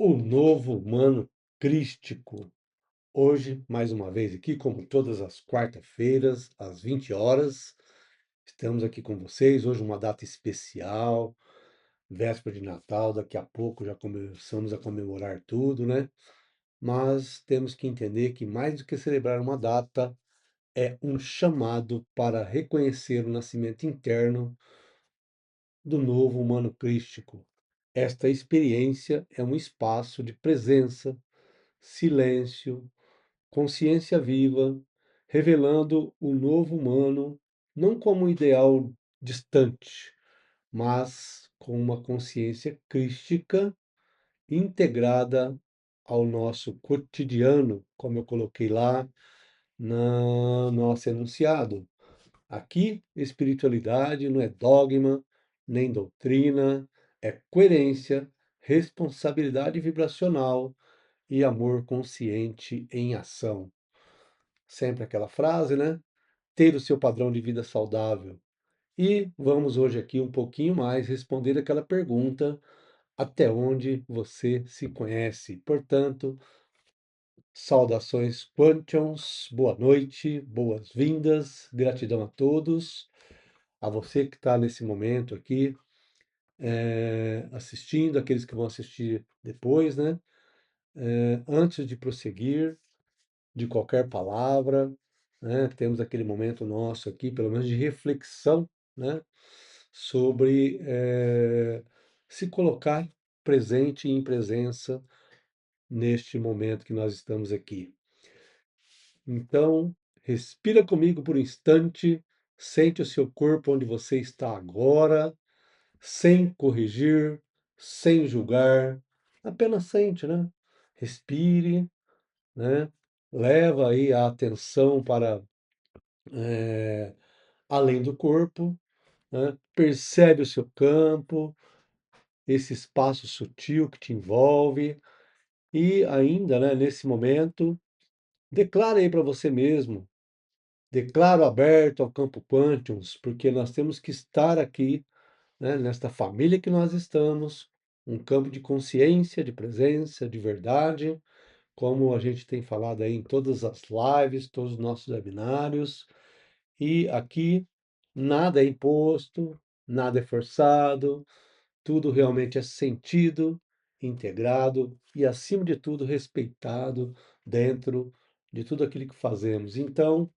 O novo humano crístico. Hoje, mais uma vez aqui, como todas as quarta-feiras, às 20 horas, estamos aqui com vocês. Hoje uma data especial, véspera de Natal, daqui a pouco já começamos a comemorar tudo, né? Mas temos que entender que mais do que celebrar uma data, é um chamado para reconhecer o nascimento interno do novo humano crístico. Esta experiência é um espaço de presença, silêncio, consciência viva, revelando o novo humano não como um ideal distante, mas com uma consciência crística integrada ao nosso cotidiano, como eu coloquei lá no nosso enunciado. Aqui, espiritualidade não é dogma, nem doutrina, é coerência, responsabilidade vibracional e amor consciente em ação. Sempre aquela frase, né? Ter o seu padrão de vida saudável. E vamos hoje aqui um pouquinho mais responder aquela pergunta: até onde você se conhece? Portanto, saudações Quantions, boa noite, boas-vindas, gratidão a todos, a você que está nesse momento aqui assistindo, aqueles que vão assistir depois, né? Antes de prosseguir, de qualquer palavra, né? Temos aquele momento nosso aqui, pelo menos de reflexão, né? Sobre se colocar presente e em presença neste momento que nós estamos aqui. Então, respira comigo por um instante, sente o seu corpo onde você está agora, sem corrigir, sem julgar, apenas sente, né? Respire, né? Leva aí a atenção para além do corpo, né? Percebe o seu campo, esse espaço sutil que te envolve e ainda, né, nesse momento, declara aí para você mesmo, declaro aberto ao campo Quantiums, porque nós temos que estar aqui, né, nesta família que nós estamos, um campo de consciência, de presença, de verdade, como a gente tem falado aí em todas as lives, todos os nossos webinários. E aqui nada é imposto, nada é forçado, tudo realmente é sentido, integrado e, acima de tudo, respeitado dentro de tudo aquilo que fazemos. Então,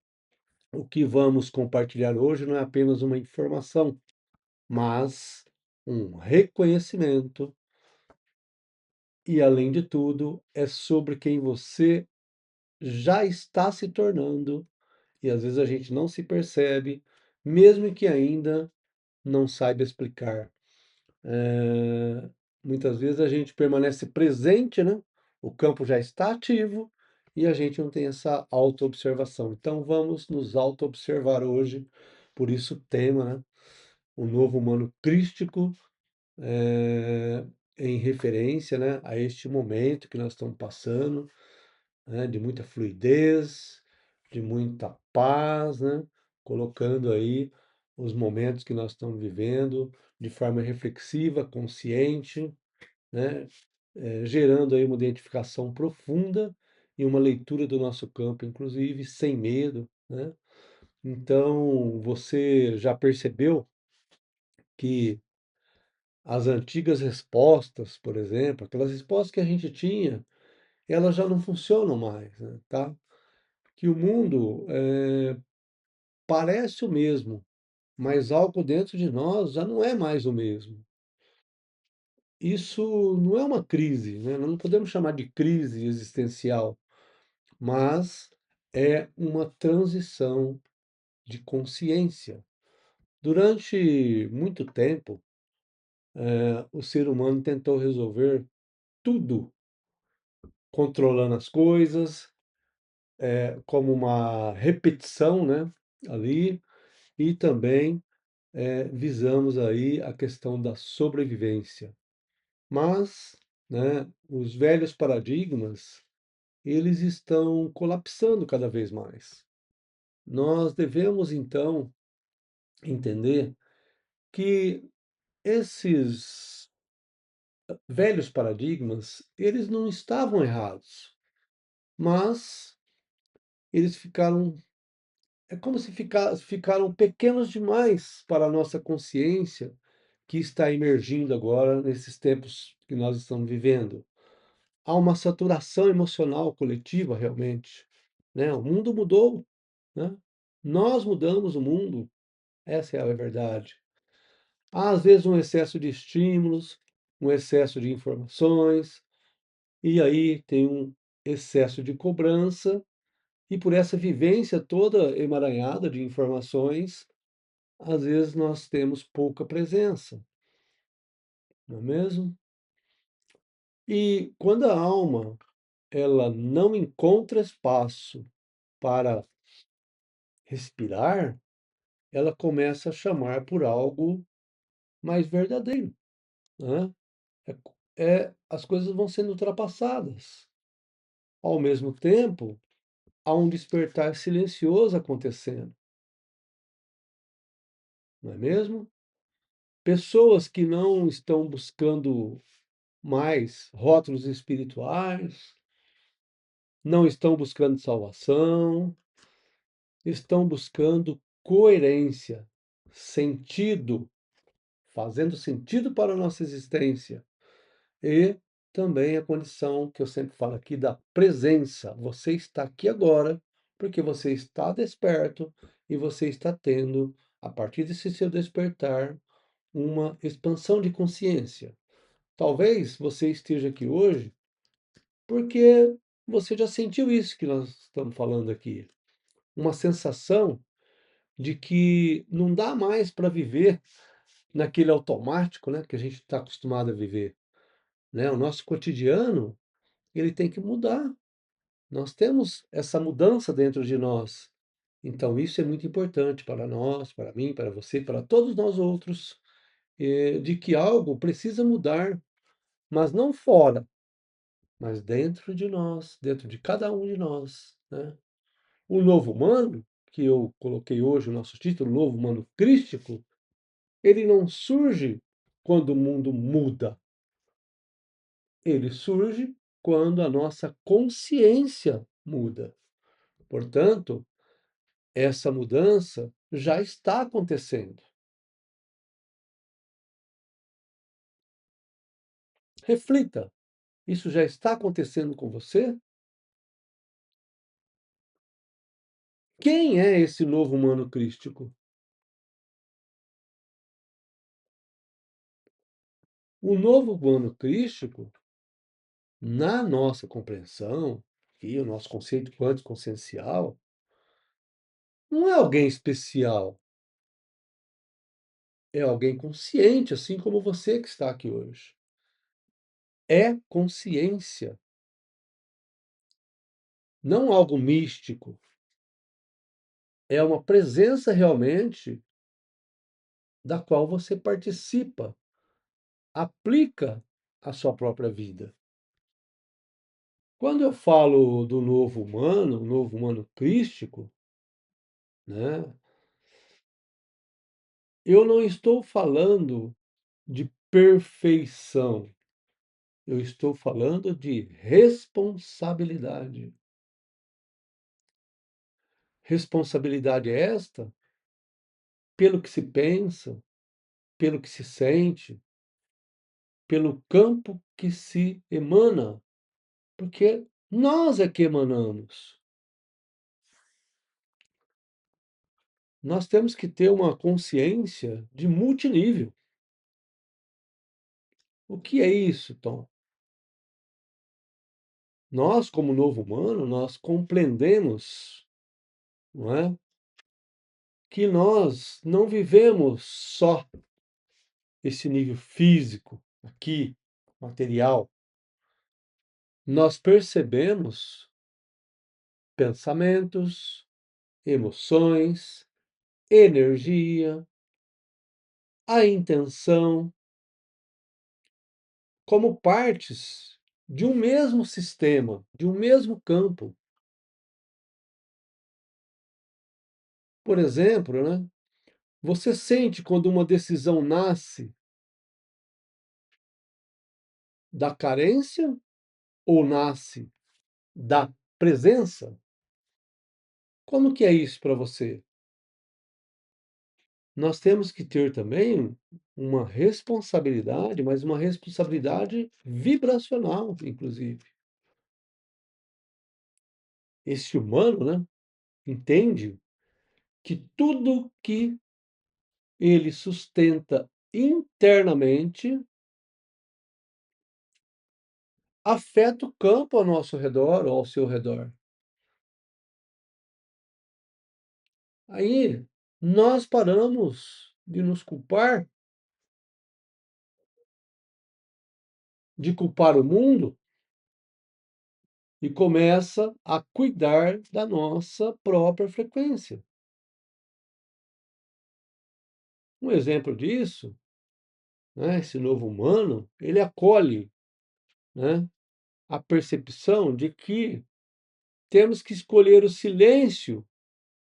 o que vamos compartilhar hoje não é apenas uma informação, mas um reconhecimento e, além de tudo, é sobre quem você já está se tornando e às vezes a gente não se percebe, mesmo que ainda não saiba explicar. Eh, Muitas vezes a gente permanece presente, né? O campo já está ativo e a gente não tem essa autoobservação. Então vamos nos autoobservar hoje, por isso o tema, né? O novo humano crístico, eh, em referência, né, a este momento que nós estamos passando, né, de muita fluidez, de muita paz, né, colocando aí os momentos que nós estamos vivendo de forma reflexiva, consciente, né, gerando aí uma identificação profunda e uma leitura do nosso campo, inclusive sem medo, né? Então, você já percebeu que as antigas respostas, por exemplo, aquelas respostas que a gente tinha, elas já não funcionam mais, né, tá? Que o mundo parece o mesmo, mas algo dentro de nós já não é mais o mesmo. Isso não é uma crise, né? Não podemos chamar de crise existencial, mas é uma transição de consciência. Durante muito tempo, o ser humano tentou resolver tudo controlando as coisas, como uma repetição, né? Ali, e também visamos aí a questão da sobrevivência. Mas, né, os velhos paradigmas, eles estão colapsando cada vez mais. Nós devemos, então, entender que esses velhos paradigmas, eles não estavam errados, mas eles ficaram é como se ficaram pequenos demais para a nossa consciência, que está emergindo agora nesses tempos que nós estamos vivendo. Há uma saturação emocional coletiva realmente, né, o mundo mudou, né, nós mudamos o mundo, essa é a verdade. Há às vezes um excesso de estímulos, um excesso de informações, e aí tem um excesso de cobrança, e por essa vivência toda emaranhada de informações, às vezes nós temos pouca presença, não é mesmo? E quando a alma ela não encontra espaço para respirar, ela começa a chamar por algo mais verdadeiro, né? As coisas vão sendo ultrapassadas. Ao mesmo tempo, há um despertar silencioso acontecendo, não é mesmo? Pessoas que não estão buscando mais rótulos espirituais, não estão buscando salvação, estão buscando coerência, sentido, fazendo sentido para a nossa existência. E também a condição que eu sempre falo aqui da presença. Você está aqui agora porque você está desperto e você está tendo, a partir desse seu despertar, uma expansão de consciência. Talvez você esteja aqui hoje porque você já sentiu isso que nós estamos falando aqui. Uma sensação de que não dá mais para viver naquele automático, né, que a gente está acostumado a viver, né? O nosso cotidiano, ele tem que mudar. Nós temos essa mudança dentro de nós. Então, isso é muito importante para nós, para mim, para você, para todos nós outros, de que algo precisa mudar, mas não fora, mas dentro de nós, dentro de cada um de nós, né? O novo humano, que eu coloquei hoje o nosso título, o novo humano crístico, ele não surge quando o mundo muda, ele surge quando a nossa consciência muda. Portanto, essa mudança já está acontecendo. Reflita, isso já está acontecendo com você? Quem é esse novo humano crístico? O novo humano crístico, na nossa compreensão, e o nosso conceito quântico consciencial, não é alguém especial, é alguém consciente, assim como você que está aqui hoje. É consciência, não algo místico. É uma presença realmente da qual você participa, aplica a sua própria vida. Quando eu falo do novo humano, o novo humano crístico, né, eu não estou falando de perfeição, eu estou falando de responsabilidade. Responsabilidade esta pelo que se pensa, pelo que se sente, pelo campo que se emana, porque nós é que emanamos. Nós temos que ter uma consciência de multinível. O que é isso, Tom? Nós, como novo humano, nós compreendemos, não é, que nós não vivemos só esse nível físico, aqui, material. Nós percebemos pensamentos, emoções, energia, a intenção, como partes de um mesmo sistema, de um mesmo campo. Por exemplo, né, você sente quando uma decisão nasce da carência ou nasce da presença? Como que é isso para você? Nós temos que ter também uma responsabilidade, mas uma responsabilidade vibracional, inclusive. Esse humano, né, entende que tudo que ele sustenta internamente afeta o campo ao nosso redor ou ao seu redor. Aí nós paramos de nos culpar, de culpar o mundo e começa a cuidar da nossa própria frequência. Um exemplo disso, né, esse novo humano, ele acolhe, né, a percepção de que temos que escolher o silêncio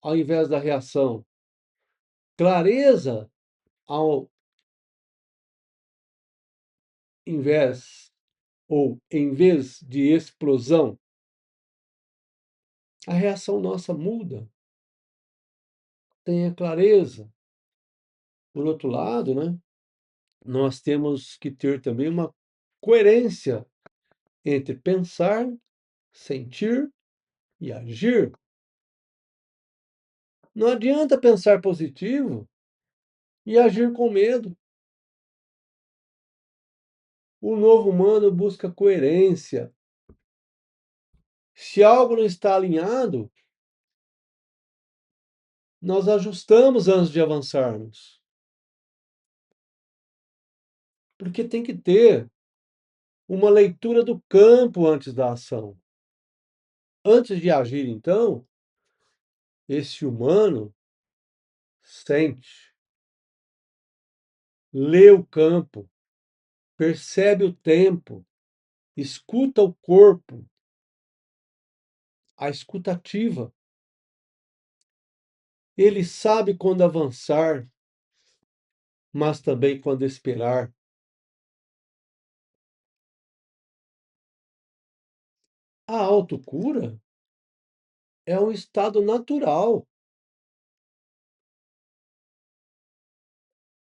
ao invés da reação, clareza ao invés ou em vez de explosão. A reação nossa muda, tenha clareza. Por outro lado, né, nós temos que ter também uma coerência entre pensar, sentir e agir. Não adianta pensar positivo e agir com medo. O novo humano busca coerência. Se algo não está alinhado, nós ajustamos antes de avançarmos. Porque tem que ter uma leitura do campo antes da ação. Antes de agir, então, esse humano sente, lê o campo, percebe o tempo, escuta o corpo, a escutativa. Ele sabe quando avançar, mas também quando esperar. A autocura é um estado natural,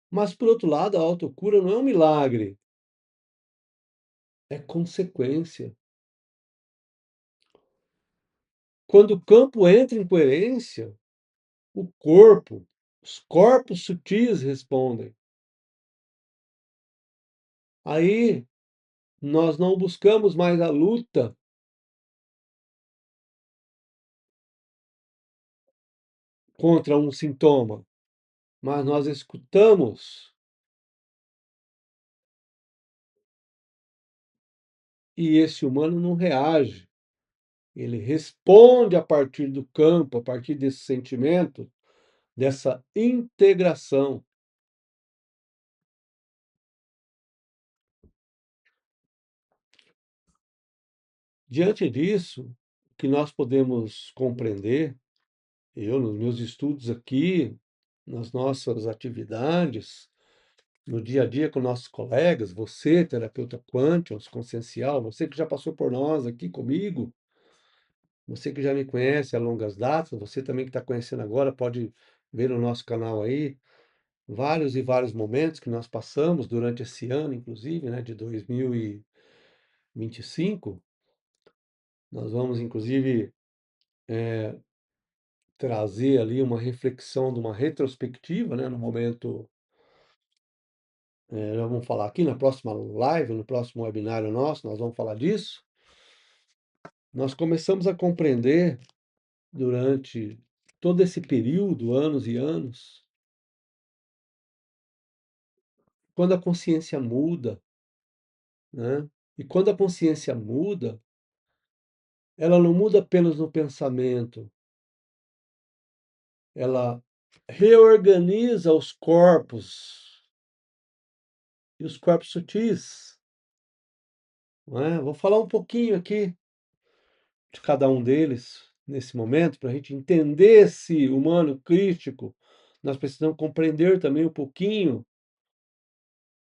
mas por outro lado, a autocura não é um milagre, é consequência. Quando o campo entra em coerência, o corpo, os corpos sutis respondem. Aí nós não buscamos mais a luta contra um sintoma, mas nós escutamos e esse humano não reage. Ele responde a partir do campo, a partir desse sentimento, dessa integração. Diante disso, o que nós podemos compreender, eu nos meus estudos aqui, nas nossas atividades, no dia a dia com nossos colegas, você, terapeuta quântico, consciencial, você que já passou por nós aqui comigo, você que já me conhece a longas datas, você também que está conhecendo agora, pode ver no nosso canal aí vários e vários momentos que nós passamos durante esse ano, inclusive, né, de 2025. Nós vamos, inclusive, trazer ali uma reflexão de uma retrospectiva, né, no momento, já vamos falar aqui na próxima live, no próximo webinário nosso, nós vamos falar disso. Nós começamos a compreender durante todo esse período, anos e anos, quando a consciência muda, né? E quando a consciência muda, ela não muda apenas no pensamento, ela reorganiza os corpos e os corpos sutis, não é? Vou falar um pouquinho aqui de cada um deles nesse momento para a gente entender esse humano crítico. Nós precisamos compreender também um pouquinho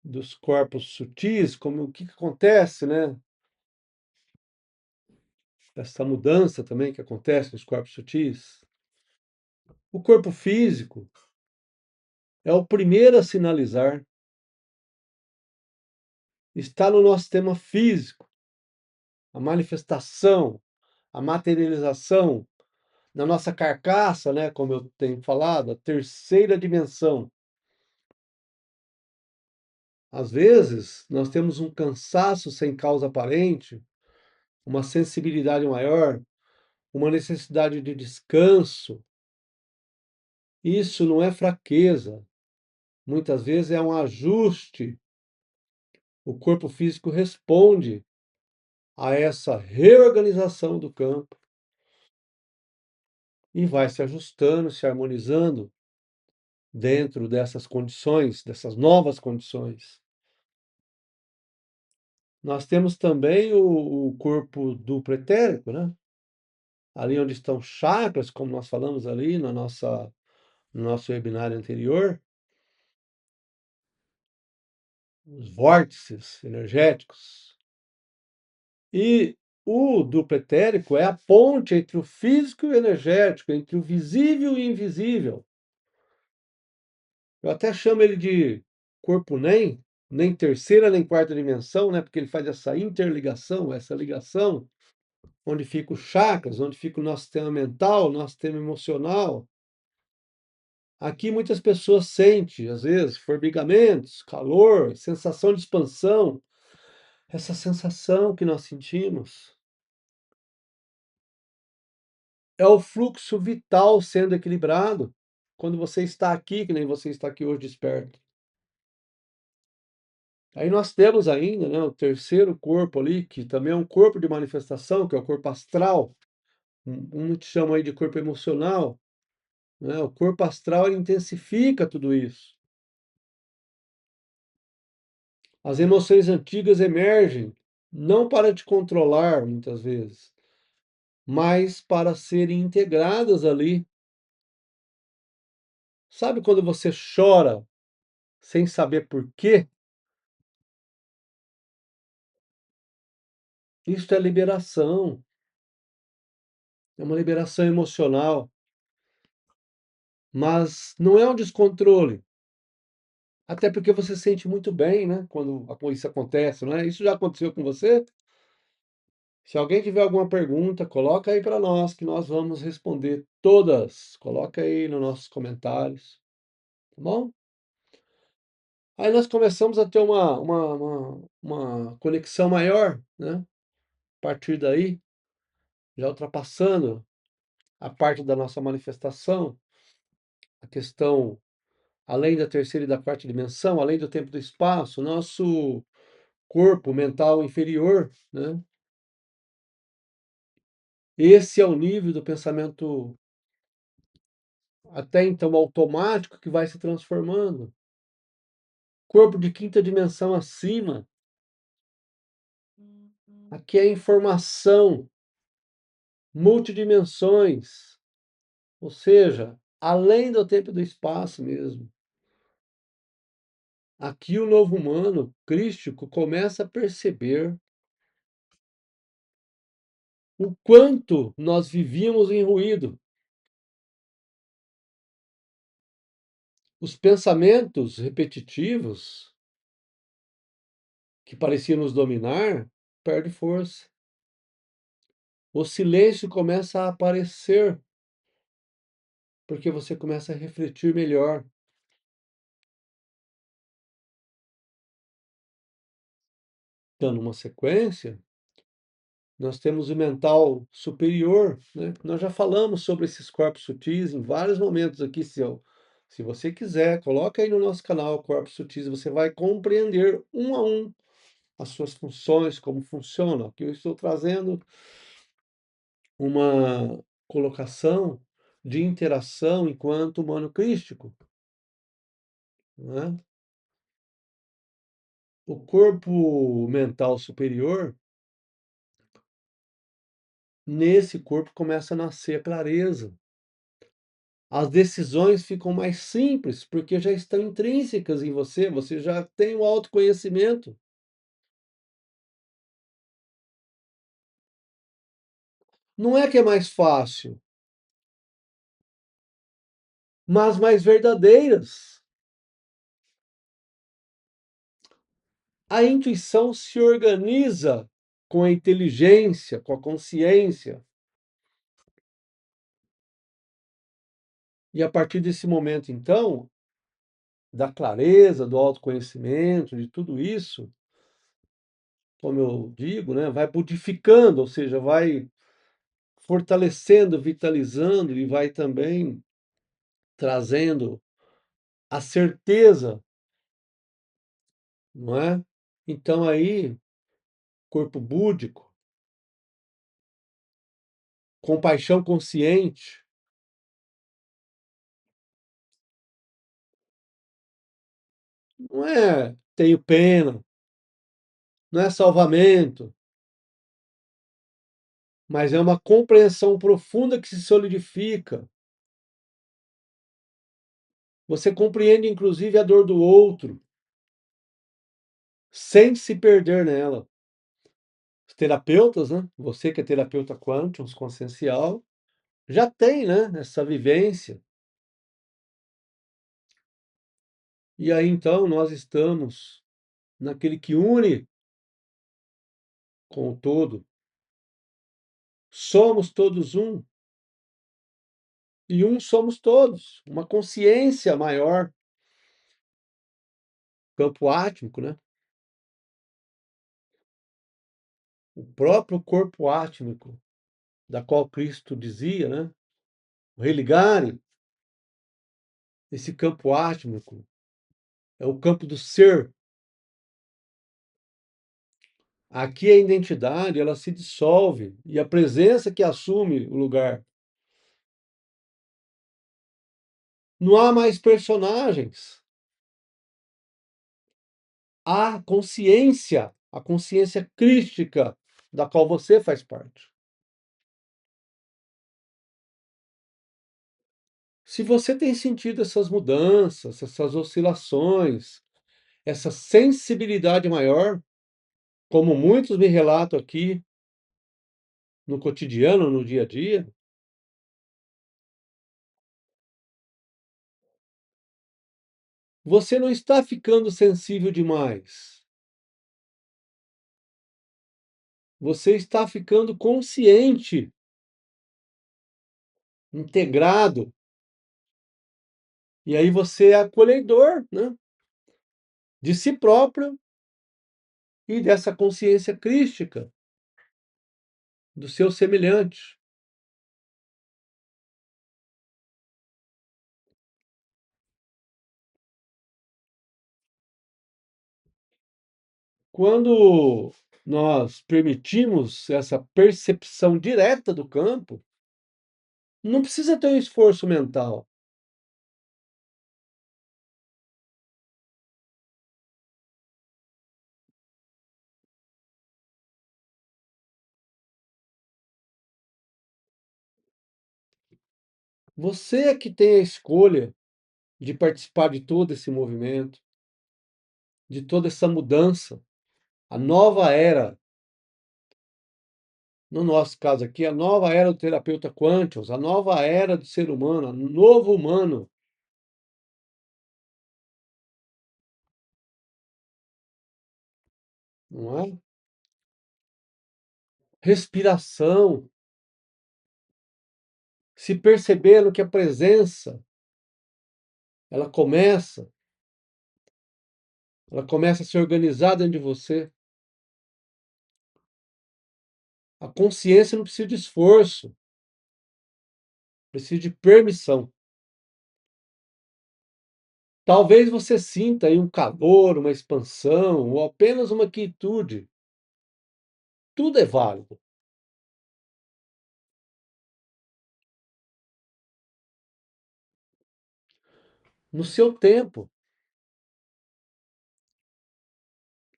dos corpos sutis, como o que que acontece, né? Essa mudança também que acontece nos corpos sutis. O corpo físico é o primeiro a sinalizar, está no nosso sistema físico, a manifestação, a materialização na nossa carcaça, né, como eu tenho falado, a terceira dimensão. Às vezes, nós temos um cansaço sem causa aparente, uma sensibilidade maior, uma necessidade de descanso. Isso não é fraqueza, muitas vezes é um ajuste. O corpo físico responde a essa reorganização do campo e vai se ajustando, se harmonizando dentro dessas condições, dessas novas condições. Nós temos também o corpo duplo etérico, né? Ali onde estão chakras, como nós falamos ali no nosso webinário anterior, os vórtices energéticos. E o duplo etérico é a ponte entre o físico e o energético, entre o visível e o invisível. Eu até chamo ele de corpo nem terceira nem quarta dimensão, né? Porque ele faz essa interligação, essa ligação, onde ficam os chakras, onde fica o nosso sistema mental, o nosso sistema emocional. Aqui muitas pessoas sentem, às vezes, formigamentos, calor, sensação de expansão. Essa sensação que nós sentimos é o fluxo vital sendo equilibrado quando você está aqui, que nem você está aqui hoje desperto. Aí nós temos ainda, né, o terceiro corpo ali, que também é um corpo de manifestação, que é o corpo astral. Muitos chamam aí de corpo emocional, né? O corpo astral ele intensifica tudo isso. As emoções antigas emergem, não para te controlar, muitas vezes, mas para serem integradas ali. Sabe quando você chora sem saber por quê? Isso é liberação, é uma liberação emocional, mas não é um descontrole. Até porque você sente muito bem, né, quando isso acontece, não é? Isso já aconteceu com você? Se alguém tiver alguma pergunta, coloca aí para nós que nós vamos responder todas. Coloca aí nos nossos comentários, tá bom? Aí nós começamos a ter uma conexão maior, né? A partir daí, já ultrapassando a parte da nossa manifestação, a questão além da terceira e da quarta dimensão, além do tempo e do espaço, nosso corpo mental inferior, né? Esse é o nível do pensamento até então automático que vai se transformando. Corpo de quinta dimensão acima, aqui é informação, multidimensões, ou seja, além do tempo e do espaço mesmo. Aqui o novo humano crístico começa a perceber o quanto nós vivíamos em ruído. Os pensamentos repetitivos que pareciam nos dominar perdem força. O silêncio começa a aparecer, porque você começa a refletir melhor. Dando uma sequência, nós temos o mental superior, né? Nós já falamos sobre esses corpos sutis em vários momentos aqui, se você quiser, coloca aí no nosso canal Corpos Sutis, você vai compreender um a um as suas funções, como funcionam. Aqui eu estou trazendo uma colocação de interação enquanto humano crístico, né? O corpo mental superior, nesse corpo começa a nascer a clareza. As decisões ficam mais simples, porque já estão intrínsecas em você, você já tem o autoconhecimento. Não é que é mais fácil, mas mais verdadeiras. A intuição se organiza com a inteligência, com a consciência, e a partir desse momento, então, da clareza, do autoconhecimento, de tudo isso, como eu digo, né, vai modificando, ou seja, vai fortalecendo, vitalizando e vai também trazendo a certeza, não é? Então aí, corpo búdico, compaixão consciente, não é tenho pena, não é salvamento, mas é uma compreensão profunda que se solidifica. Você compreende inclusive a dor do outro, sem se perder nela. Os terapeutas, né? Você que é terapeuta quântum, consciencial, já tem, né, essa vivência. E aí então nós estamos naquele que une com o todo. Somos todos um, e um somos todos. Uma consciência maior, campo átmico, né? O próprio corpo átmico, da qual Cristo dizia, né? O religare, esse campo átmico, é o campo do ser. Aqui a identidade, ela se dissolve e a presença que assume o lugar. Não há mais personagens. Há consciência, a consciência crística da qual você faz parte. Se você tem sentido essas mudanças, essas oscilações, essa sensibilidade maior, como muitos me relatam aqui no cotidiano, no dia a dia, você não está ficando sensível demais. Você está ficando consciente, integrado, e aí você é acolhedor, né, de si próprio e dessa consciência crística do seu semelhante. Quando nós permitimos essa percepção direta do campo, não precisa ter um esforço mental. Você é que tem a escolha de participar de todo esse movimento, de toda essa mudança, a nova era, no nosso caso aqui, a nova era do terapeuta Quantios, a nova era do ser humano, o novo humano, não é? Respiração, se percebendo que a presença, ela começa, ela começa a se organizar dentro de você. A consciência não precisa de esforço, precisa de permissão. Talvez você sinta aí um calor, uma expansão ou apenas uma quietude. Tudo é válido. No seu tempo.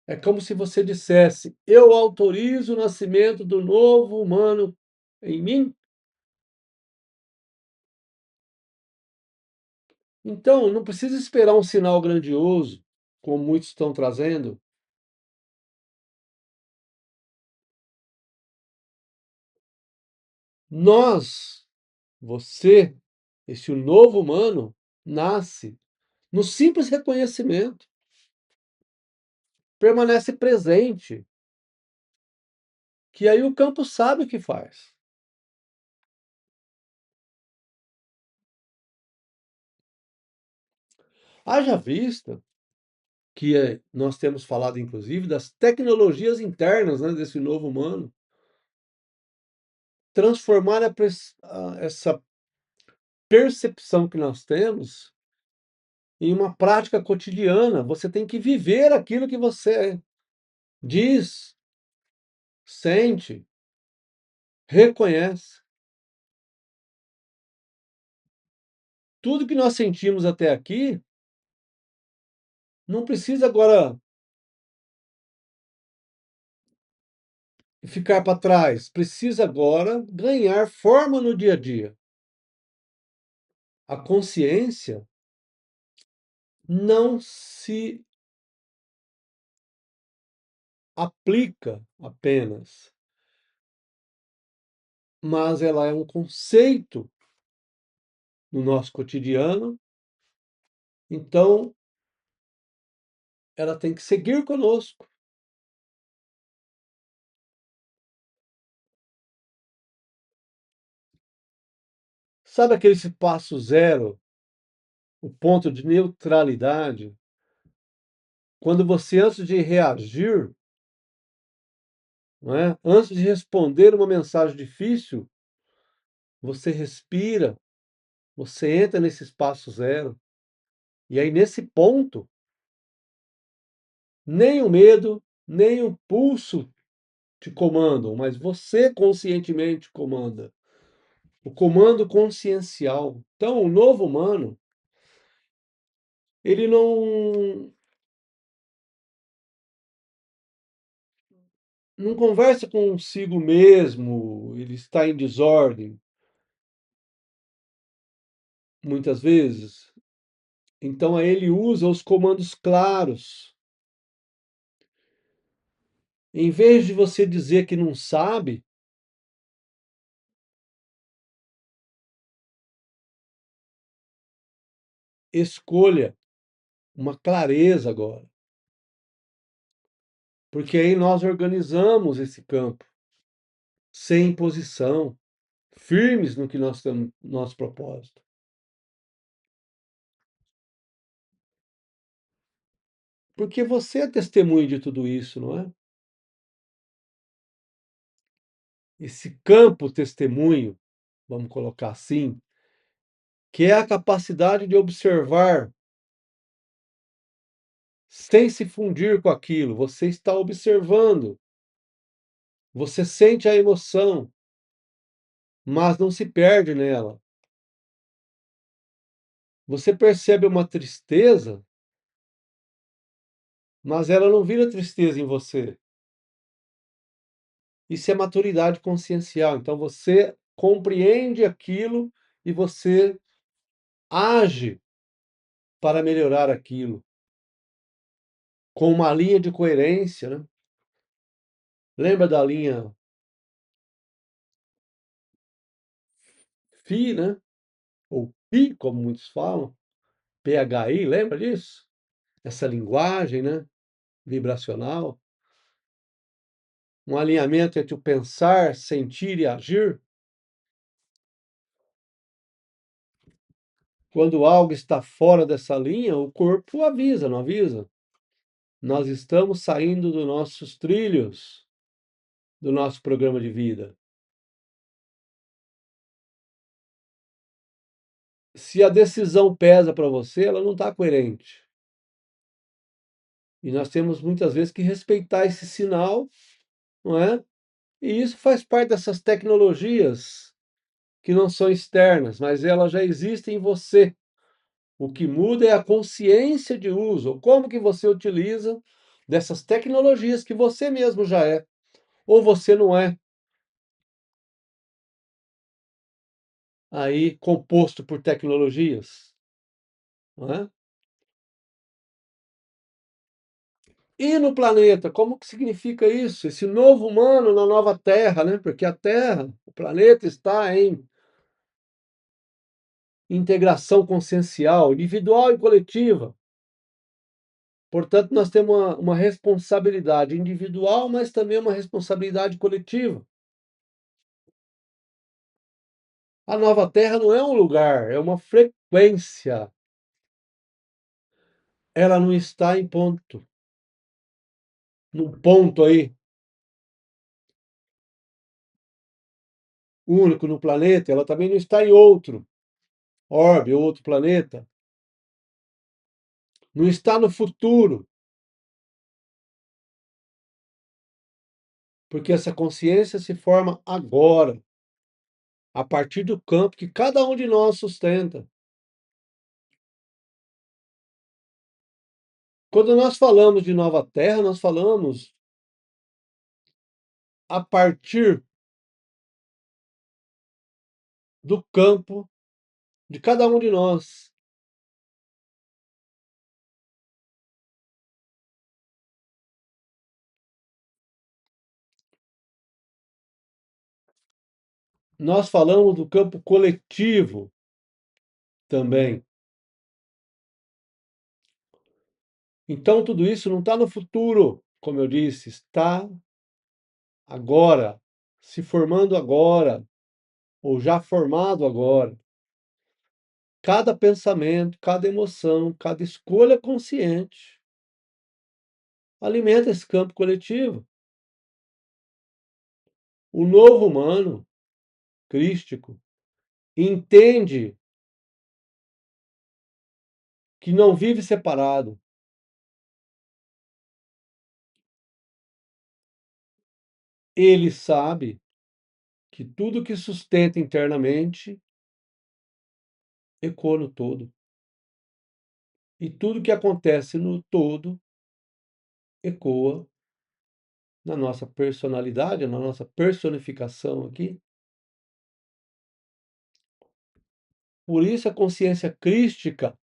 É como se você dissesse: Eu autorizo o nascimento do novo humano em mim. Então, não precisa esperar um sinal grandioso, como muitos estão trazendo. Nós, você, esse novo humano, nasce no simples reconhecimento, permanece presente, que aí o campo sabe o que faz. Haja vista que nós temos falado, inclusive, das tecnologias internas, né, desse novo humano, transformar essa percepção que nós temos em uma prática cotidiana. Você tem que viver aquilo que você diz, sente, reconhece. Tudo que nós sentimos até aqui não precisa agora ficar para trás, precisa agora ganhar forma no dia a dia. A consciência não se aplica apenas, mas ela é um conceito no nosso cotidiano, então ela tem que seguir conosco. Sabe aquele passo zero, o ponto de neutralidade? Quando você, antes de reagir, não é? Antes de responder uma mensagem difícil, você respira, você entra nesse espaço zero. E aí, nesse ponto, nem o medo, nem o pulso te comandam, mas você conscientemente comanda. O comando consciencial. Então, o novo humano, ele não conversa consigo mesmo, ele está em desordem, muitas vezes. Então, aí ele usa os comandos claros. Em vez de você dizer que não sabe, escolha uma clareza agora, porque aí nós organizamos esse campo sem imposição, firmes no que nós temos, nosso propósito. Porque você é testemunha de tudo isso, não é? Esse campo testemunho, vamos colocar assim, que é a capacidade de observar sem se fundir com aquilo. Você está observando, você sente a emoção, mas não se perde nela. Você percebe uma tristeza, mas ela não vira tristeza em você. Isso é maturidade consciencial. Então você compreende aquilo e você age para melhorar aquilo, com uma linha de coerência, né? Lembra da linha Phi, né? Ou Pi, como muitos falam, PHI, lembra disso? Essa linguagem, né? Vibracional, um alinhamento entre o pensar, sentir e agir. Quando algo está fora dessa linha, o corpo avisa, não avisa? Nós estamos saindo dos nossos trilhos, do nosso programa de vida. Se a decisão pesa para você, ela não está coerente. E nós temos muitas vezes que respeitar esse sinal, não é? E isso faz parte dessas tecnologias que não são externas, mas elas já existem em você. O que muda é a consciência de uso, como que você utiliza dessas tecnologias que você mesmo já é, ou você não é, aí composto por tecnologias. não é? E no planeta, como que significa isso? Esse novo humano na nova Terra, né? Porque a Terra, o planeta está em integração consciencial, individual e coletiva. Portanto, nós temos uma responsabilidade individual, mas também uma responsabilidade coletiva. A nova Terra não é um lugar, é uma frequência. Ela não está em ponto, num ponto aí único no planeta, ela também não está em outro orbe, outro planeta. Não está no futuro, porque essa consciência se forma agora, a partir do campo que cada um de nós sustenta. Quando nós falamos de nova Terra, nós falamos a partir do campo de cada um de nós. Nós falamos do campo coletivo também. Então, tudo isso não está no futuro, como eu disse, está agora, se formando agora, ou já formado agora. Cada pensamento, cada emoção, cada escolha consciente alimenta esse campo coletivo. O novo humano, crístico, entende que não vive separado. Ele sabe que tudo que sustenta internamente ecoa no todo. E tudo que acontece no todo ecoa na nossa personalidade, na nossa personificação aqui. Por isso a consciência crística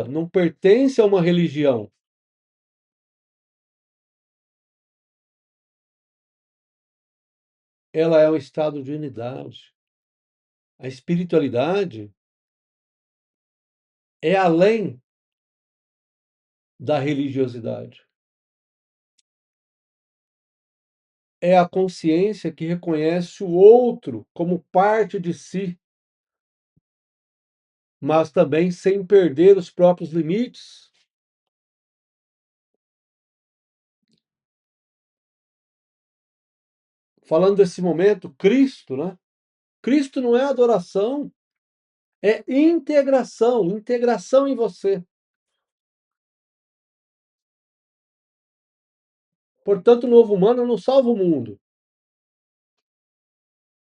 não pertence a uma religião. Ela é um estado de unidade. A espiritualidade é além da religiosidade. É a consciência que reconhece o outro como parte de si, mas também sem perder os próprios limites. Falando desse momento, Cristo, né? Cristo não é adoração, é integração, integração em você. Portanto, o novo humano não salva o mundo.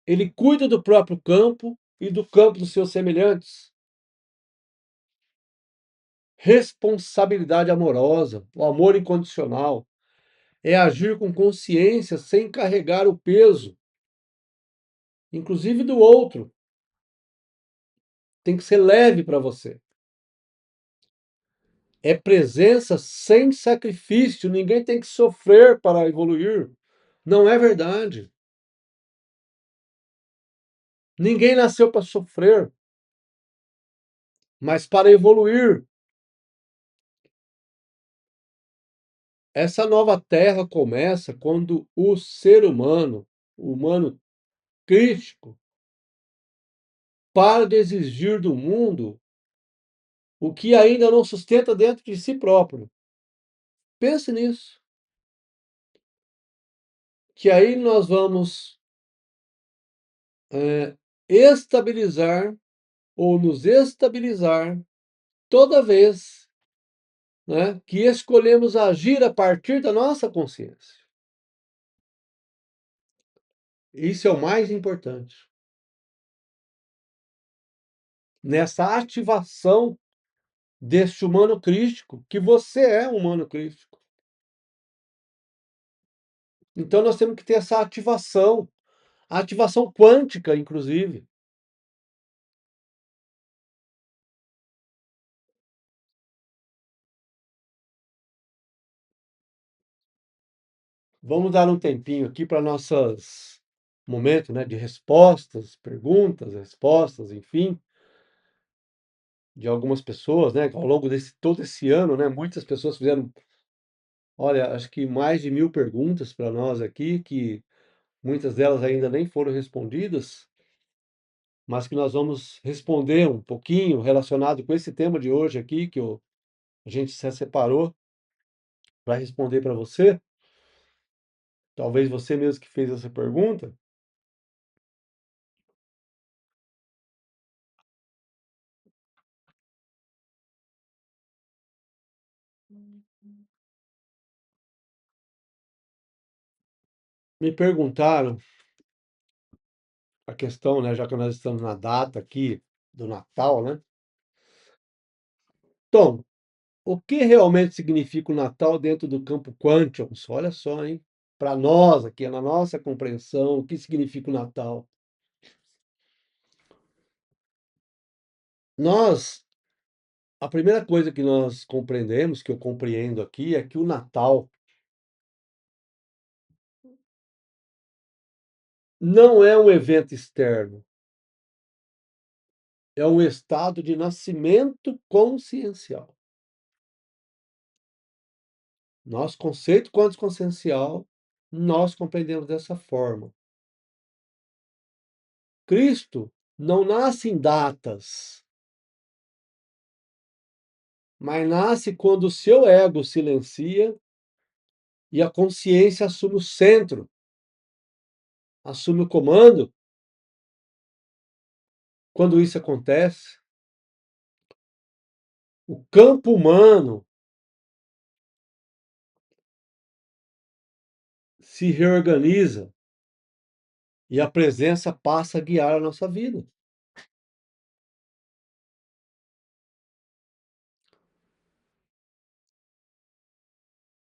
Ele cuida do próprio campo e do campo dos seus semelhantes. Responsabilidade amorosa, o amor incondicional, é agir com consciência sem carregar o peso, inclusive do outro. Tem que ser leve para você. É presença sem sacrifício, ninguém tem que sofrer para evoluir. Não é verdade. Ninguém nasceu para sofrer, mas para evoluir. Essa nova terra começa quando o humano crítico, para de exigir do mundo o que ainda não sustenta dentro de si próprio. Pense nisso, que aí nós vamos estabilizar ou nos estabilizar toda vez, né, que escolhemos agir a partir da nossa consciência. Isso é o mais importante. Nessa ativação deste humano crístico, que você é um humano crístico. Então nós temos que ter essa ativação, a ativação quântica, inclusive. Vamos dar um tempinho aqui para nossas momento, né, de respostas, perguntas, respostas, enfim, de algumas pessoas, né, ao longo desse todo esse ano, né, muitas pessoas fizeram, olha, acho que mais de 1000 perguntas para nós aqui, que muitas delas ainda nem foram respondidas, mas que nós vamos responder um pouquinho relacionado com esse tema de hoje aqui, a gente se separou para responder para você. Talvez você mesmo que fez essa pergunta. Me perguntaram a questão, né, já que nós estamos na data aqui do Natal, né? Tom, o que realmente significa o Natal dentro do campo Quantum? Olha só, hein? Para nós aqui, na nossa compreensão, o que significa o Natal? Nós, a primeira coisa que nós compreendemos, que eu compreendo aqui, é que o Natal não é um evento externo, é um estado de nascimento consciencial. Nosso conceito quanto consciencial, nós compreendemos dessa forma. Cristo não nasce em datas, mas nasce quando o seu ego silencia e a consciência assume o centro, assume o comando. Quando isso acontece, o campo humano se reorganiza e a presença passa a guiar a nossa vida.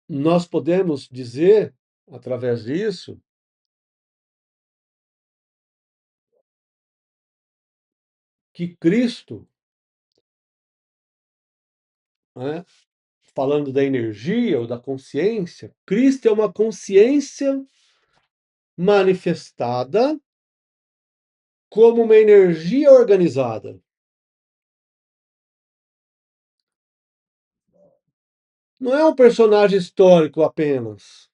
Nós podemos dizer, através disso, que Cristo, né, falando da energia ou da consciência, Cristo é uma consciência manifestada como uma energia organizada. Não é um personagem histórico apenas,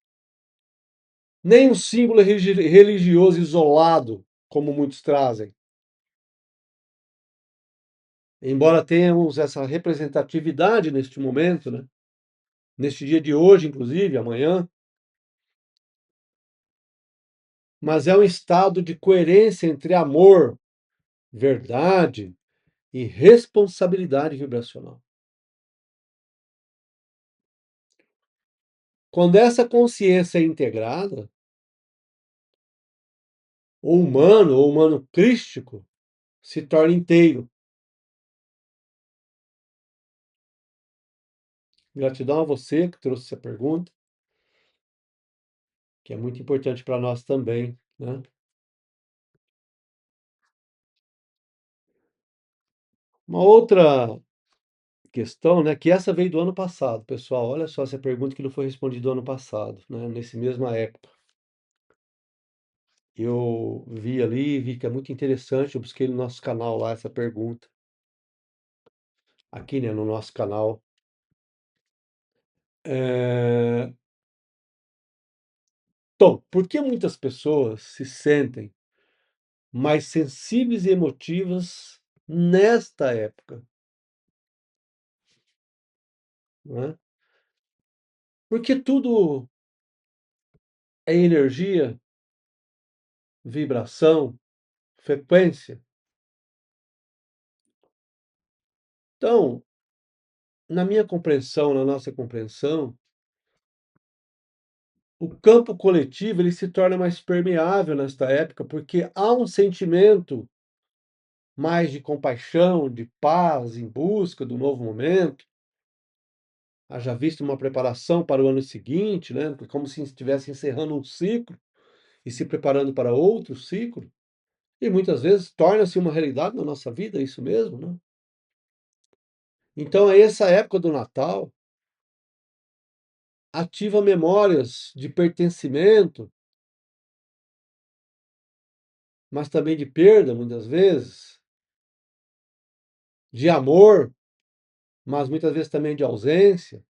nem um símbolo religioso isolado, como muitos trazem. Embora tenhamos essa representatividade neste momento, né? Neste dia de hoje, inclusive, amanhã, mas é um estado de coerência entre amor, verdade e responsabilidade vibracional. Quando essa consciência é integrada, o humano crístico, se torna inteiro. Gratidão a você que trouxe essa pergunta, que é muito importante para nós também, né? Uma outra questão, né, que essa veio do ano passado, pessoal. Olha só essa pergunta que não foi respondida ano passado, né, nesse mesma época. Eu vi ali, vi que é muito interessante, eu busquei no nosso canal lá essa pergunta, aqui, né, no nosso canal. Eh, Tom, por que muitas pessoas se sentem mais sensíveis e emotivas nesta época, né? Porque tudo é energia, vibração, frequência. Então, na minha compreensão, na nossa compreensão, o campo coletivo ele se torna mais permeável nesta época, porque há um sentimento mais de compaixão, de paz, em busca do novo momento. Haja visto uma preparação para o ano seguinte, né? Como se estivesse encerrando um ciclo e se preparando para outro ciclo. E muitas vezes torna-se uma realidade na nossa vida, é isso mesmo, né? Então, é essa época do Natal ativa memórias de pertencimento, mas também de perda, muitas vezes, de amor, mas muitas vezes também de ausência.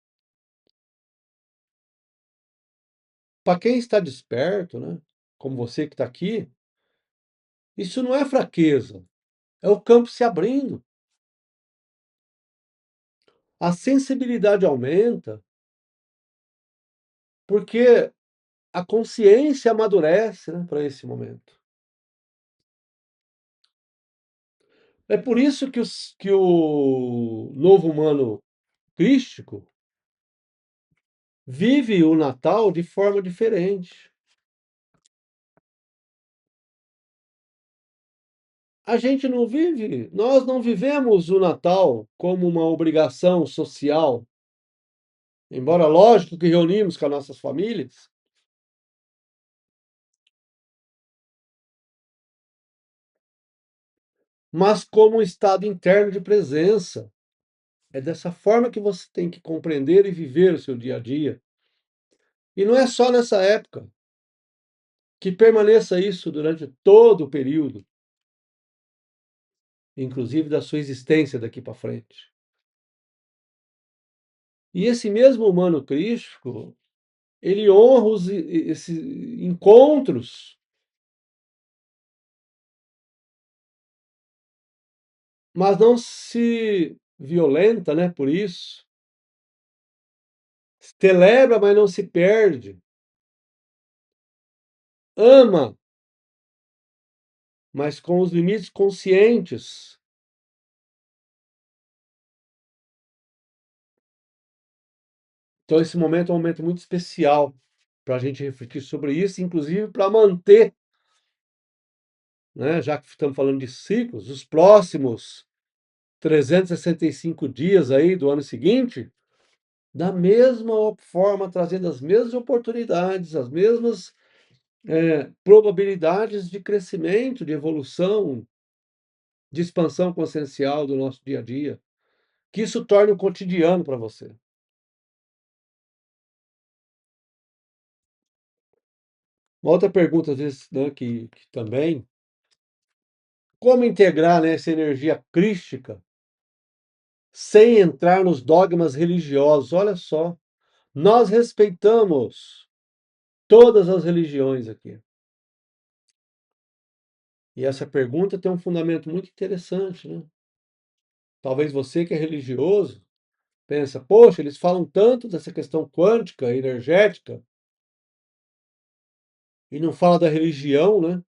Para quem está desperto, né, como você que está aqui, isso não é fraqueza, é o campo se abrindo. A sensibilidade aumenta porque a consciência amadurece, né, para esse momento. É por isso que o novo humano crístico vive o Natal de forma diferente. Nós não vivemos o Natal como uma obrigação social, embora lógico que reunimos com as nossas famílias, mas como um estado interno de presença. É dessa forma que você tem que compreender e viver o seu dia a dia. E não é só nessa época, que permaneça isso durante todo o período, inclusive da sua existência daqui para frente. E esse mesmo humano crístico, ele honra esses encontros, mas não se violenta, né, por isso. Celebra, mas não se perde. Ama, mas com os limites conscientes. Então, esse momento é um momento muito especial para a gente refletir sobre isso, inclusive para manter, né, já que estamos falando de ciclos, os próximos 365 dias aí do ano seguinte, da mesma forma, trazendo as mesmas oportunidades, as mesmas probabilidades de crescimento, de evolução, de expansão consciencial do nosso dia a dia, que isso torne o cotidiano para você. Uma outra pergunta, às vezes, né, que também, como integrar, né, essa energia crística sem entrar nos dogmas religiosos? Olha só, nós respeitamos todas as religiões aqui. E essa pergunta tem um fundamento muito interessante, né? Talvez você que é religioso pensa, poxa, eles falam tanto dessa questão quântica, energética, e não fala da religião, né?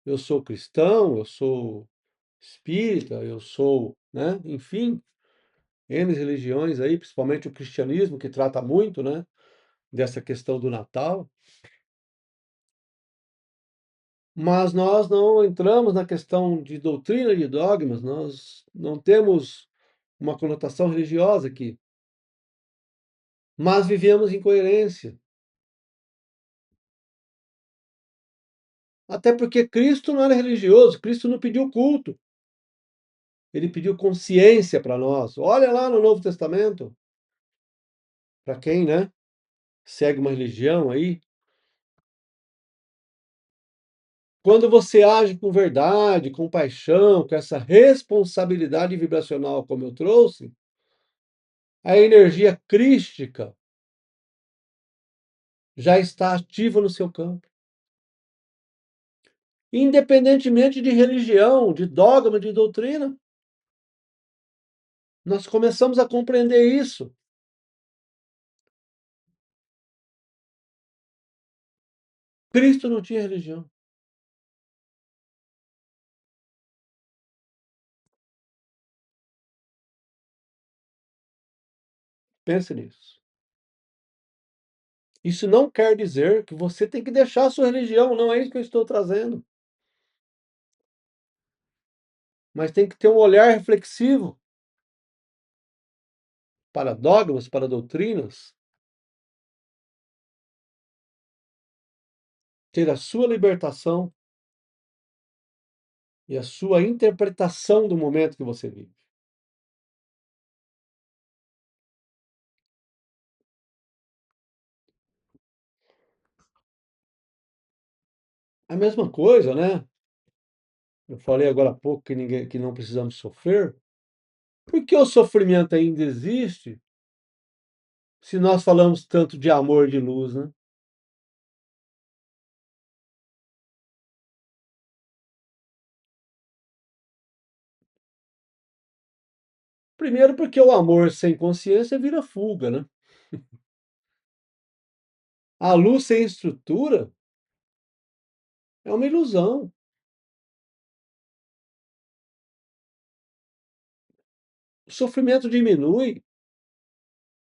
Eu sou cristão, eu sou espírita, eu sou, né? Enfim, N religiões aí, principalmente o cristianismo, que trata muito, né, dessa questão do Natal. Mas nós não entramos na questão de doutrina de dogmas, nós não temos uma conotação religiosa aqui, mas vivemos em coerência. Até porque Cristo não era religioso, Cristo não pediu culto, ele pediu consciência para nós. Olha lá no Novo Testamento, para quem, né, segue uma religião aí, quando você age com verdade, com paixão, com essa responsabilidade vibracional, como eu trouxe, a energia crística já está ativa no seu campo. Independentemente de religião, de dogma, de doutrina, nós começamos a compreender isso. Cristo não tinha religião. Pense nisso. Isso não quer dizer que você tem que deixar a sua religião, não é isso que eu estou trazendo. Mas tem que ter um olhar reflexivo para dogmas, para doutrinas, ter a sua libertação e a sua interpretação do momento que você vive. A mesma coisa, né? Eu falei agora há pouco que não precisamos sofrer. Por que o sofrimento ainda existe se nós falamos tanto de amor e de luz, né? Primeiro porque o amor sem consciência vira fuga, né? A luz sem estrutura é uma ilusão. O sofrimento diminui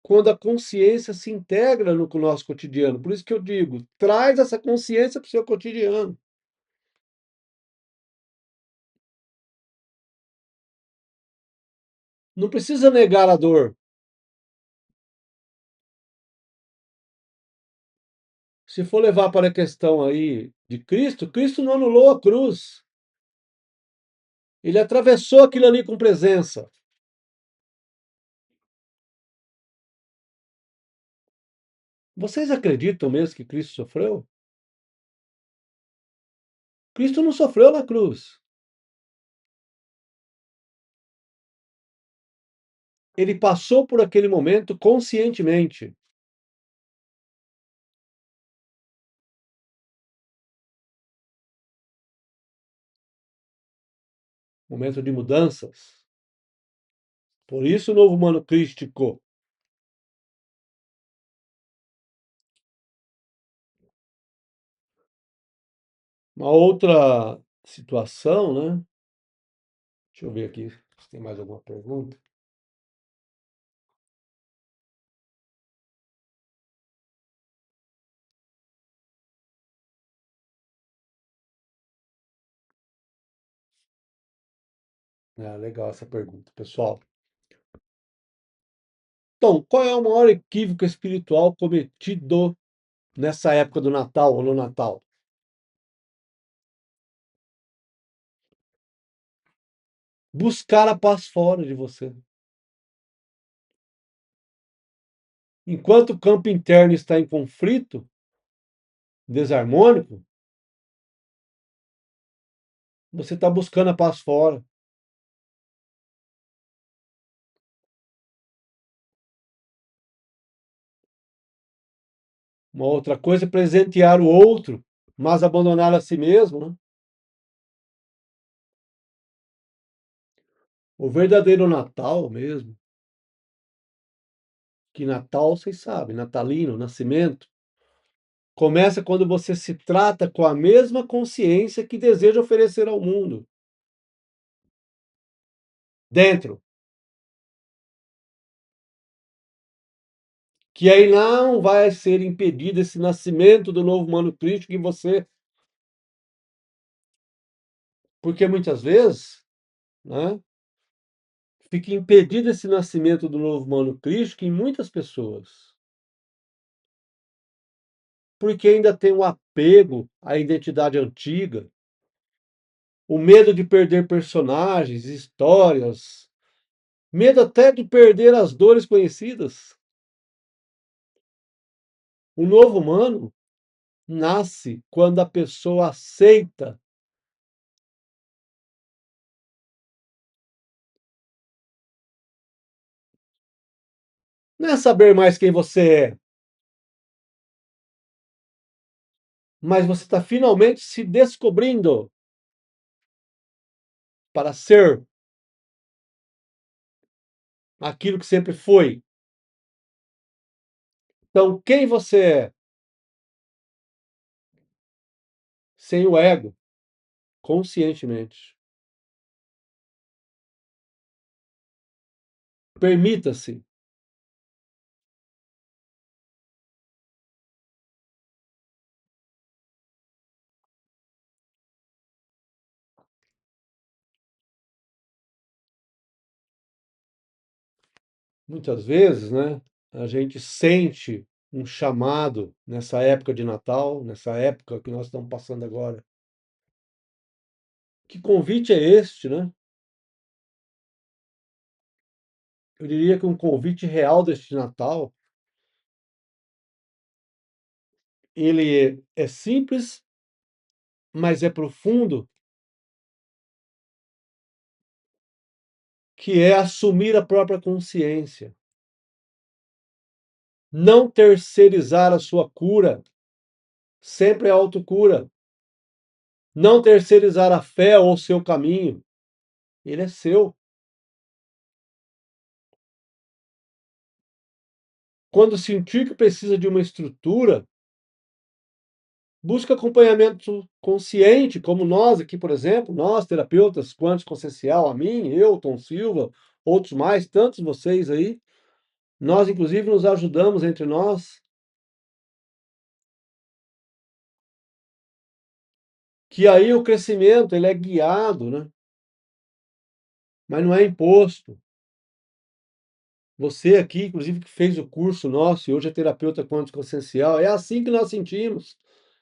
quando a consciência se integra no nosso cotidiano. Por isso que eu digo, traz essa consciência para o seu cotidiano. Não precisa negar a dor. Se for levar para a questão aí de Cristo, Cristo não anulou a cruz. Ele atravessou aquilo ali com presença. Vocês acreditam mesmo que Cristo sofreu? Cristo não sofreu na cruz. Ele passou por aquele momento conscientemente. Momento de mudanças. Por isso o novo humano crístico. Uma outra situação, né? Deixa eu ver aqui se tem mais alguma pergunta. Ah, legal essa pergunta, pessoal. Então, qual é o maior equívoco espiritual cometido nessa época do Natal ou no Natal? Buscar a paz fora de você. Enquanto o campo interno está em conflito, desarmônico, você está buscando a paz fora. Uma outra coisa é presentear o outro, mas abandonar a si mesmo, né? O verdadeiro Natal mesmo, que Natal, vocês sabem, natalino, nascimento, começa quando você se trata com a mesma consciência que deseja oferecer ao mundo. Dentro. Que aí não vai ser impedido esse nascimento do novo humano crístico em você. Porque muitas vezes, né, fica impedido esse nascimento do novo humano crístico em muitas pessoas. Porque ainda tem um apego à identidade antiga, o medo de perder personagens, histórias, medo até de perder as dores conhecidas. O novo humano nasce quando a pessoa aceita. Não é saber mais quem você é, mas você está finalmente se descobrindo para ser aquilo que sempre foi. Então, quem você é? Sem o ego, conscientemente. Permita-se. Muitas vezes, né, a gente sente um chamado nessa época de Natal, nessa época que nós estamos passando agora. Que convite é este, né? Eu diria que um convite real deste Natal, ele é simples mas é profundo, que é assumir a própria consciência. Não terceirizar a sua cura, sempre é autocura. Não terceirizar a fé ou o seu caminho, ele é seu. Quando sentir que precisa de uma estrutura, busca acompanhamento consciente, como nós aqui, por exemplo, nós, terapeutas quântico consciencial, a mim, eu, Tom Silva, outros mais, tantos vocês aí. Nós, inclusive, nos ajudamos entre nós, que aí o crescimento ele é guiado, né? Mas não é imposto. Você aqui, inclusive, que fez o curso nosso e hoje é terapeuta quântico consciencial, é assim que nós sentimos,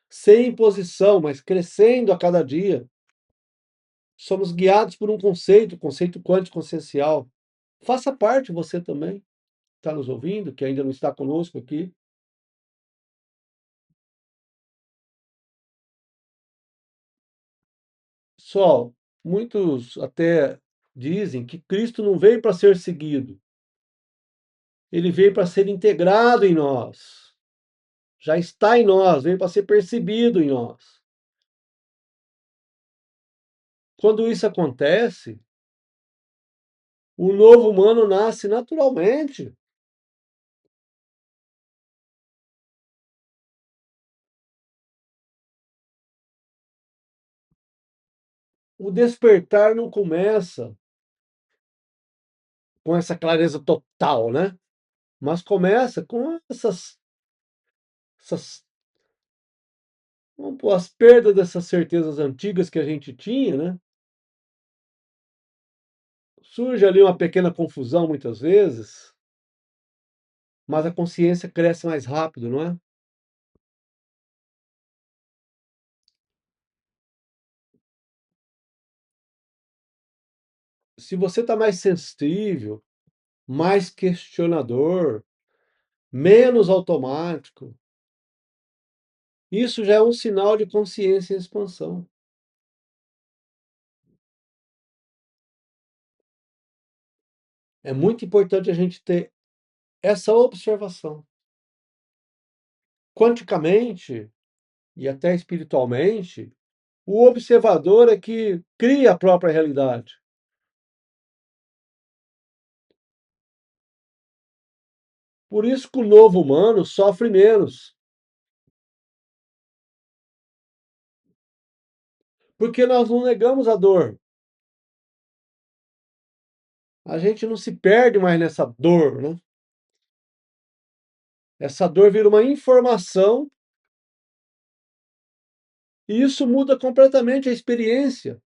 sem imposição, mas crescendo a cada dia. Somos guiados por um conceito, o conceito quântico consciencial. Faça parte você também, está nos ouvindo, que ainda não está conosco aqui. Pessoal, muitos até dizem que Cristo não veio para ser seguido, ele veio para ser integrado em nós. Já está em nós, veio para ser percebido em nós. Quando isso acontece, o novo humano nasce naturalmente. O despertar não começa com essa clareza total, né? Mas começa com essas vamos pôr, as perdas dessas certezas antigas que a gente tinha, né? Surge ali uma pequena confusão muitas vezes, mas a consciência cresce mais rápido, não é? Se você está mais sensível, mais questionador, menos automático, isso já é um sinal de consciência em expansão. É muito importante a gente ter essa observação. Quanticamente e até espiritualmente, o observador é que cria a própria realidade. Por isso que o novo humano sofre menos, porque nós não negamos a dor. A gente não se perde mais nessa dor, né? Essa dor vira uma informação e isso muda completamente a experiência,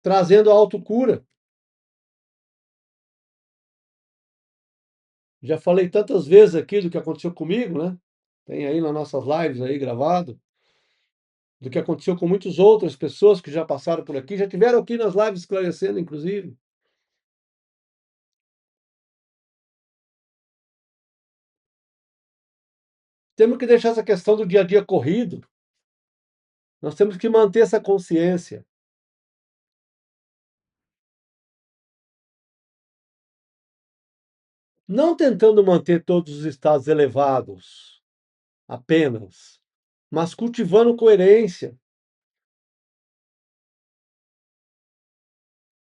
trazendo a autocura. Já falei tantas vezes aqui do que aconteceu comigo, né? Tem aí nas nossas lives aí gravado, do que aconteceu com muitas outras pessoas que já passaram por aqui, já tiveram aqui nas lives esclarecendo, inclusive. Temos que deixar essa questão do dia a dia corrido. Nós temos que manter essa consciência. Não tentando manter todos os estados elevados apenas, mas cultivando coerência,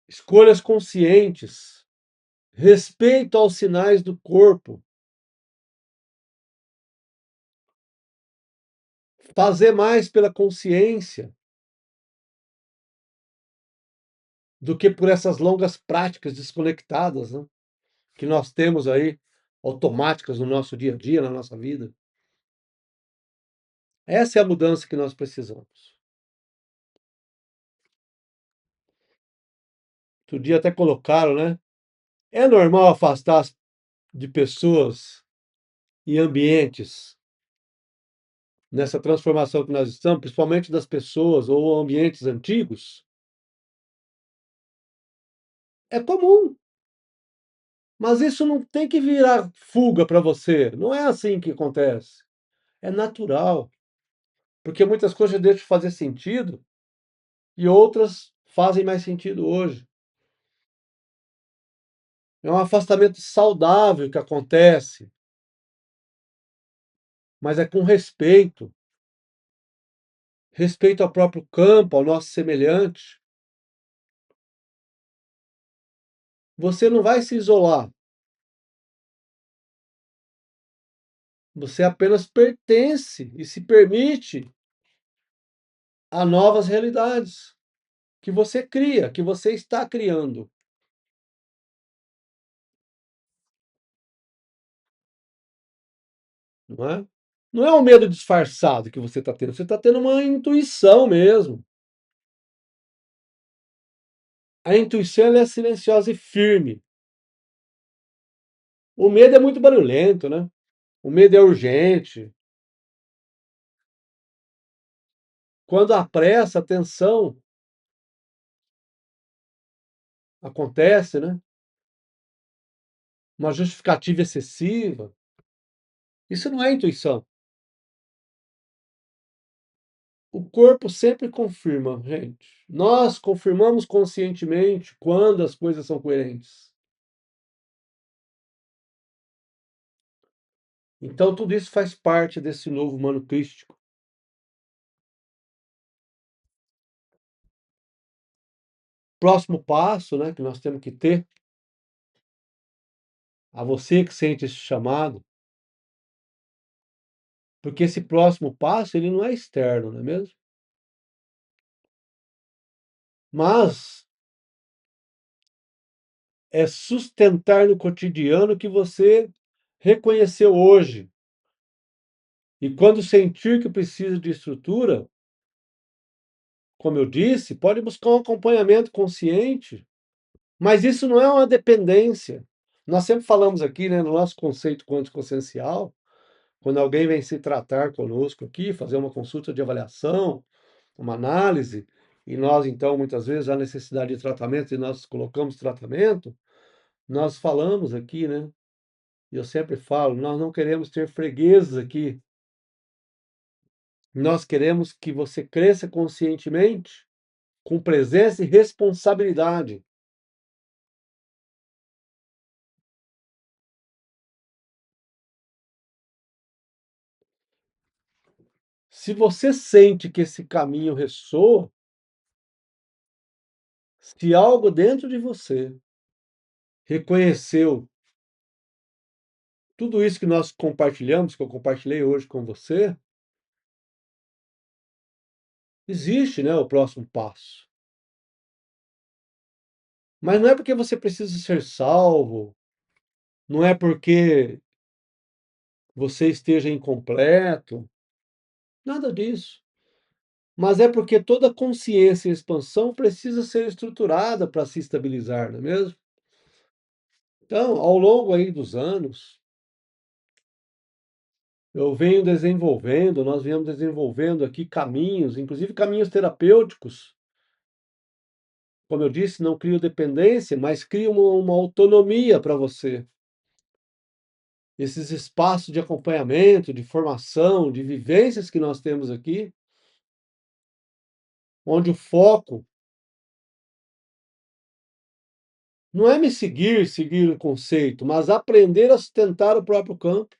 escolhas conscientes, respeito aos sinais do corpo, fazer mais pela consciência do que por essas longas práticas desconectadas, né, que nós temos aí, automáticas no nosso dia a dia, na nossa vida. Essa é a mudança que nós precisamos. Outro dia até colocaram, né? É normal afastar de pessoas e ambientes nessa transformação que nós estamos, principalmente das pessoas ou ambientes antigos? É comum, mas isso não tem que virar fuga para você. Não é assim que acontece. É natural. Porque muitas coisas deixam de fazer sentido e outras fazem mais sentido hoje. É um afastamento saudável que acontece, mas é com respeito, respeito ao próprio campo, ao nosso semelhante. Você não vai se isolar, você apenas pertence e se permite a novas realidades que você cria, que você está criando, não é? Não é um medo disfarçado que você está tendo uma intuição mesmo. A intuição ela é silenciosa e firme. O medo é muito barulhento, né? O medo é urgente. Quando há pressa, a tensão acontece, né? Uma justificativa excessiva. Isso não é intuição. O corpo sempre confirma, gente. Nós confirmamos conscientemente quando as coisas são coerentes. Então, tudo isso faz parte desse novo humano crístico. Próximo passo, né, que nós temos que ter, a você que sente esse chamado, porque esse próximo passo, ele não é externo, não é mesmo? Mas é sustentar no cotidiano o que você reconheceu hoje. E quando sentir que precisa de estrutura, como eu disse, pode buscar um acompanhamento consciente, mas isso não é uma dependência. Nós sempre falamos aqui, né, no nosso conceito quântico consciencial, quando alguém vem se tratar conosco aqui, fazer uma consulta de avaliação, uma análise, e nós, então, muitas vezes, há necessidade de tratamento e nós colocamos tratamento, nós falamos aqui, né? E eu sempre falo, nós não queremos ter fregueses aqui. Nós queremos que você cresça conscientemente, com presença e responsabilidade. Se você sente que esse caminho ressoa, se algo dentro de você reconheceu tudo isso que nós compartilhamos, que eu compartilhei hoje com você, existe, né, o próximo passo. Mas não é porque você precisa ser salvo, não é porque você esteja incompleto, nada disso. Mas é porque toda consciência em expansão precisa ser estruturada para se estabilizar, não é mesmo? Então, ao longo aí dos anos, eu venho desenvolvendo, nós viemos desenvolvendo aqui caminhos, inclusive caminhos terapêuticos. Como eu disse, não crio dependência, mas crio uma autonomia para você. Esses espaços de acompanhamento, de formação, de vivências que nós temos aqui, onde o foco não é me seguir, seguir o conceito, mas aprender a sustentar o próprio campo.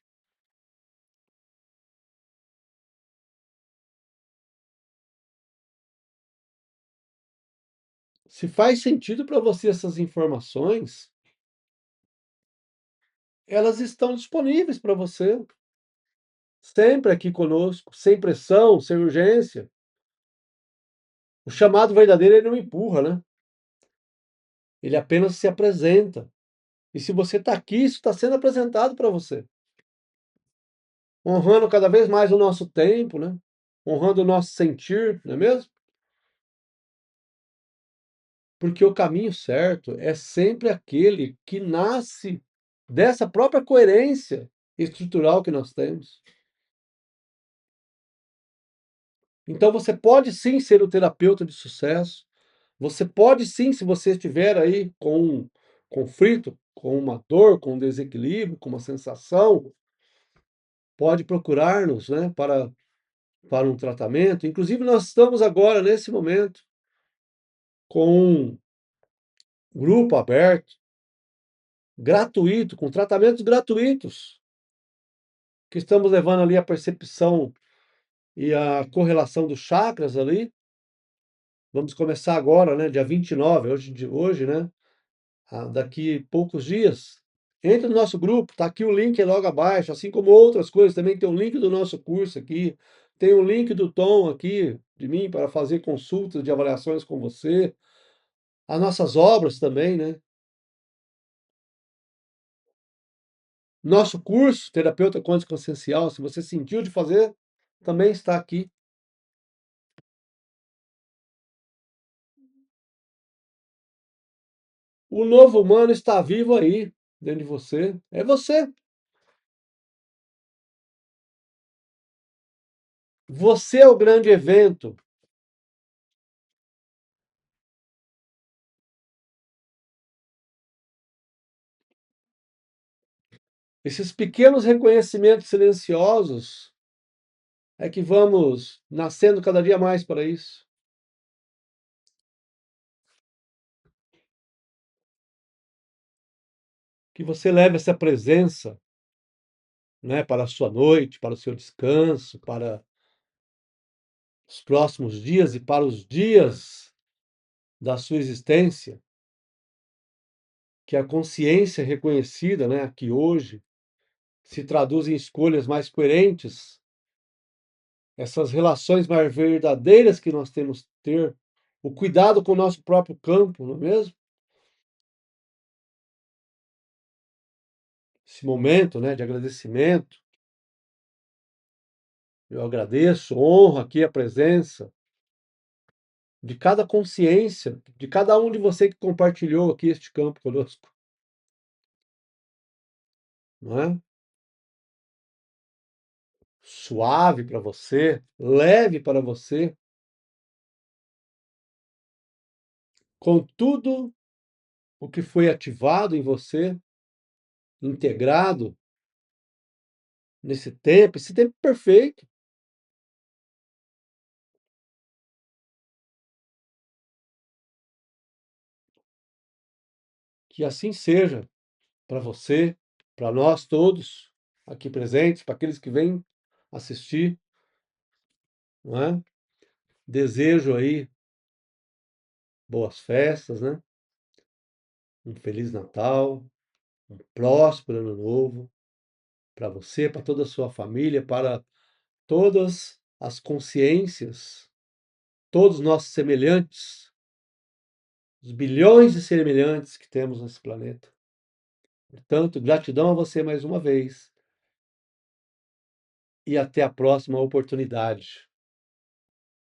Se faz sentido para você essas informações, elas estão disponíveis para você, sempre aqui conosco, sem pressão, sem urgência. O chamado verdadeiro ele não empurra, né? Ele apenas se apresenta. E se você está aqui, isso está sendo apresentado para você, honrando cada vez mais o nosso tempo, né? Honrando o nosso sentir, não é mesmo? Porque o caminho certo é sempre aquele que nasce dessa própria coerência estrutural que nós temos. Então você pode sim ser o terapeuta de sucesso. Você pode sim, se você estiver aí com um conflito, com uma dor, com um desequilíbrio, com uma sensação, pode procurar-nos, né, para para um tratamento. Inclusive, nós estamos agora, nesse momento, com um grupo aberto, gratuito, com tratamentos gratuitos, que estamos levando ali a percepção e a correlação dos chakras ali. Vamos começar agora, né, dia 29, hoje, né, daqui poucos dias. Entre no nosso grupo, tá aqui o link logo abaixo, assim como outras coisas também, tem o link do nosso curso aqui, tem o link do Tom aqui, de mim, para fazer consultas de avaliações com você, as nossas obras também, né? Nosso curso, Terapeuta Quântico Consciencial, se você sentiu de fazer, também está aqui. O novo humano está vivo aí, dentro de você. É você. Você é o grande evento. Esses pequenos reconhecimentos silenciosos é que vamos nascendo cada dia mais para isso. Que você leve essa presença, né, para a sua noite, para o seu descanso, para os próximos dias e para os dias da sua existência. Que a consciência reconhecida, né, aqui hoje, se traduz em escolhas mais coerentes, essas relações mais verdadeiras que nós temos que ter, o cuidado com o nosso próprio campo, não é mesmo? Esse momento, né, de agradecimento, eu agradeço, honro aqui a presença de cada consciência, de cada um de você que compartilhou aqui este campo conosco, não é? Suave para você, leve para você, com tudo o que foi ativado em você, integrado nesse tempo, esse tempo perfeito. Que assim seja para você, para nós todos aqui presentes, para aqueles que vêm assistir, não é? Desejo aí boas festas, né? Um feliz Natal, um próspero ano novo para você, para toda a sua família, para todas as consciências, todos nossos semelhantes, os bilhões de semelhantes que temos nesse planeta. Portanto, gratidão a você mais uma vez e até a próxima oportunidade.